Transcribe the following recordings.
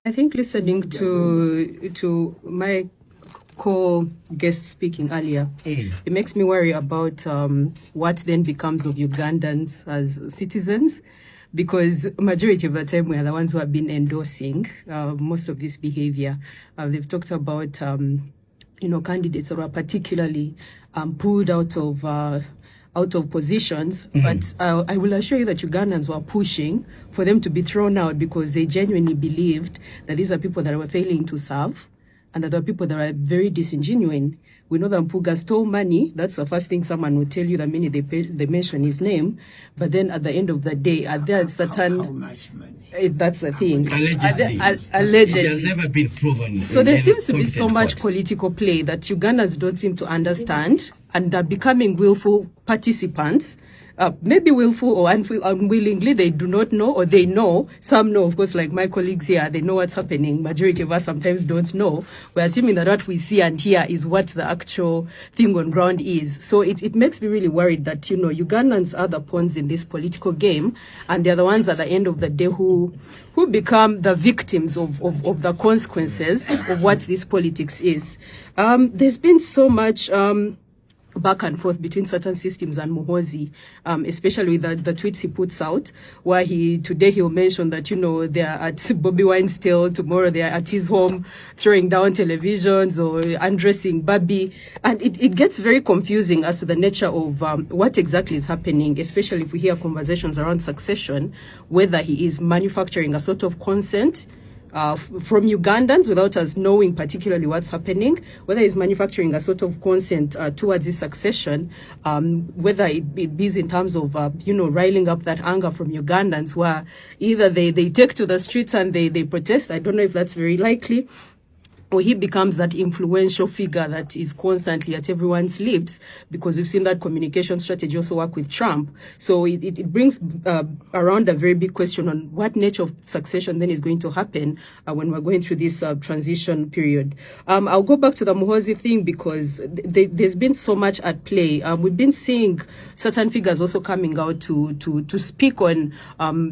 I think listening to my co-guest speaking earlier, it makes me worry about what then becomes of Ugandans as citizens, because majority of the time we are the ones who have been endorsing most of this behavior. They've talked about candidates who are particularly pulled out of positions, but I will assure you that Ugandans were pushing for them to be thrown out because they genuinely believed that these are people that were failing to serve and that there are people that are very disingenuine. We know that Mpuga stole money. That's the first thing someone will tell you the minute they mention his name. But then at the end of the day, are there certain... How much money? That's the thing. Allegedly. It has never been proven. So there seems to be so much political play that Ugandans don't seem to understand, and are becoming willful participants. Maybe willful or unwillingly, they do not know, or they know. Some know, of course, like my colleagues here, they know what's happening. Majority of us sometimes don't know. We're assuming that what we see and hear is what the actual thing on ground is. So it makes me really worried that, Ugandans are the pawns in this political game, and they're the ones at the end of the day who become the victims of the consequences of what this politics is. There's been so much... back and forth between certain systems and Muhoozi, especially the tweets he puts out, where today he'll mention that, they're at Bobby Wine's tail, tomorrow they're at his home throwing down televisions or undressing Bobby. And it gets very confusing as to the nature of what exactly is happening, especially if we hear conversations around succession, whether he is manufacturing a sort of consent from Ugandans without us knowing particularly what's happening, whether he's manufacturing a sort of consent towards his succession, whether it be in terms of, riling up that anger from Ugandans, where either they take to the streets and they protest. I don't know if that's very likely, or he becomes that influential figure that is constantly at everyone's lips, because we've seen that communication strategy also work with Trump. So it brings around a very big question on what nature of succession then is going to happen when we're going through this transition period. I'll go back to the Muhoozi thing because there's been so much at play. We've been seeing certain figures also coming out to speak on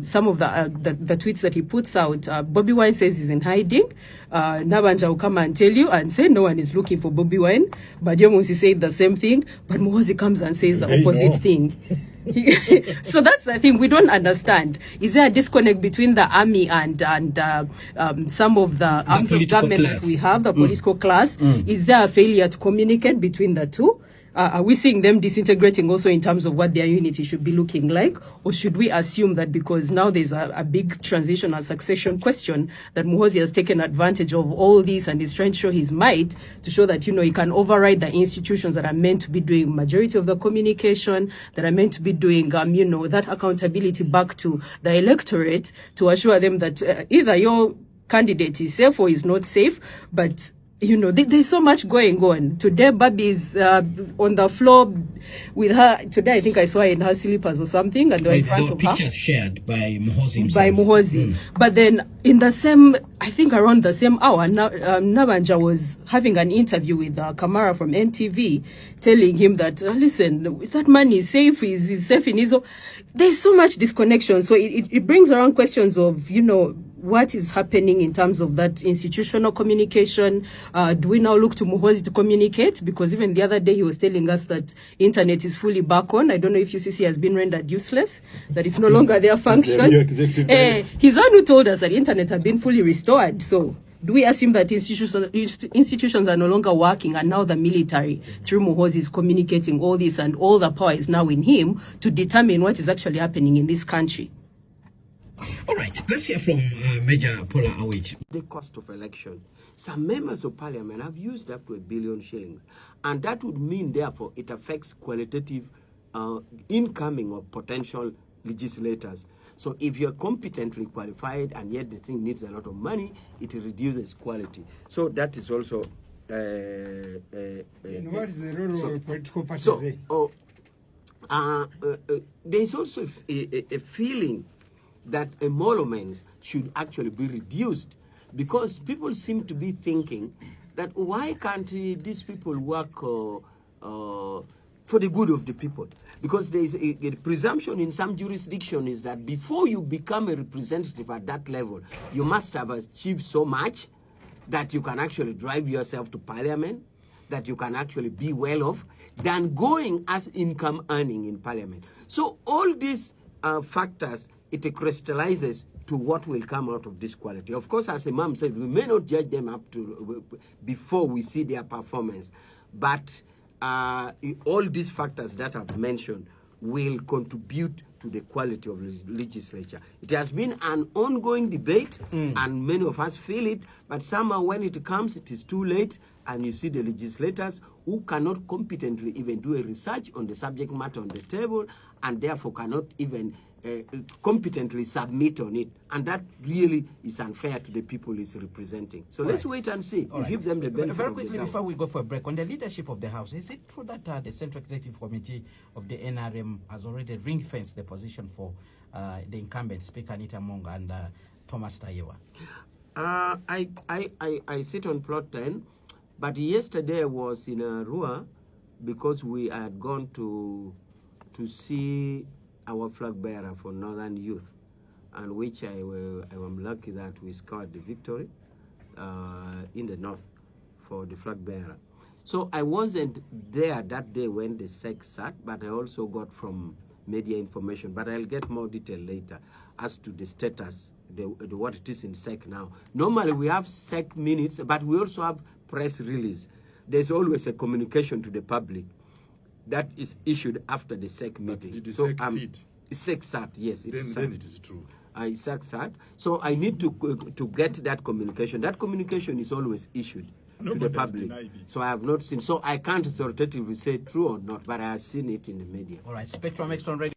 some of the tweets that he puts out. Bobby Wine says he's in hiding. Nabanja will come and tell you and say no one is looking for Bobby Wine. But Muhoozi said the same thing, but Muhoozi comes and says the opposite thing. So that's the thing we don't understand. Is there a disconnect between the army and some of the arms of government that we have, the political class? Is there a failure to communicate between the two? Are we seeing them disintegrating also in terms of what their unity should be looking like? Or should we assume that because now there's a big transition and succession question, that Muhoozi has taken advantage of all this and is trying to show his might to show that, he can override the institutions that are meant to be doing majority of the communication, that are meant to be doing, that accountability back to the electorate to assure them that either your candidate is safe or is not safe, but there's so much going on. Today, Babi is on the floor with her. Today, I think I saw her in her slippers or something. And in front of pictures her. Shared by Muhoozi himself. By Muhoozi. But then, in the same, I think around the same hour, Nabanja was having an interview with Kamara from NTV, telling him that, listen, that man is safe, he's safe in his own. There's so much disconnection. So it brings around questions of, what is happening in terms of that institutional communication? Do we now look to Muhoozi to communicate? Because even the other day he was telling us that internet is fully back on. I don't know if UCC has been rendered useless, that it's no longer their function. He's the one who told us that internet had been fully restored. So do we assume that institutions are no longer working, and now the military, through Muhoozi, is communicating all this, and all the power is now in him to determine what is actually happening in this country? All right, let's hear from Major Paula Awich. The cost of election. Some members of parliament have used up to 1 billion shillings. And that would mean, therefore, it affects qualitative incoming of potential legislators. So if you're competently qualified and yet the thing needs a lot of money, it reduces quality. So that is also... and what is the role of political party there's also a feeling that emoluments should actually be reduced, because people seem to be thinking that why can't these people work for for the good of the people. Because there is a presumption in some jurisdiction is that before you become a representative at that level, you must have achieved so much that you can actually drive yourself to parliament, that you can actually be well off, than going as income earning in parliament. So all these factors, it crystallizes to what will come out of this quality. Of course, as Imam said, we may not judge them up to before we see their performance, but all these factors that I've mentioned will contribute to the quality of legislature. It has been an ongoing debate, and many of us feel it, but somehow when it comes, it is too late, and you see the legislators who cannot competently even do a research on the subject matter on the table, and therefore cannot even competently submit on it. And that really is unfair to the people he's representing. So let's wait and see. Give them the benefit Very of the quickly, doubt. before we go for a break, on the leadership of the House, is it true that the Central Executive Committee of the NRM has already ring-fenced the position for the incumbent Speaker Anita Mong and Thomas Tayewa? I sit on plot 10, but yesterday I was in Arua because we had gone to see our flag bearer for Northern Youth, and which I am lucky that we scored the victory in the north for the flag bearer. So I wasn't there that day when the SEC sat, but I also got from media information, but I'll get more detail later as to the status, what it is in SEC now. Normally we have SEC minutes, but we also have press release. There's always a communication to the public that is issued after the SEC meeting. Did the SEC sit? SEC sat, yes. Then it is true. SEC sat. So I need to get that communication. That communication is always issued to the public. So I have not seen. So I can't authoritatively say true or not, but I have seen it in the media. All right, Spectrum X on Radio.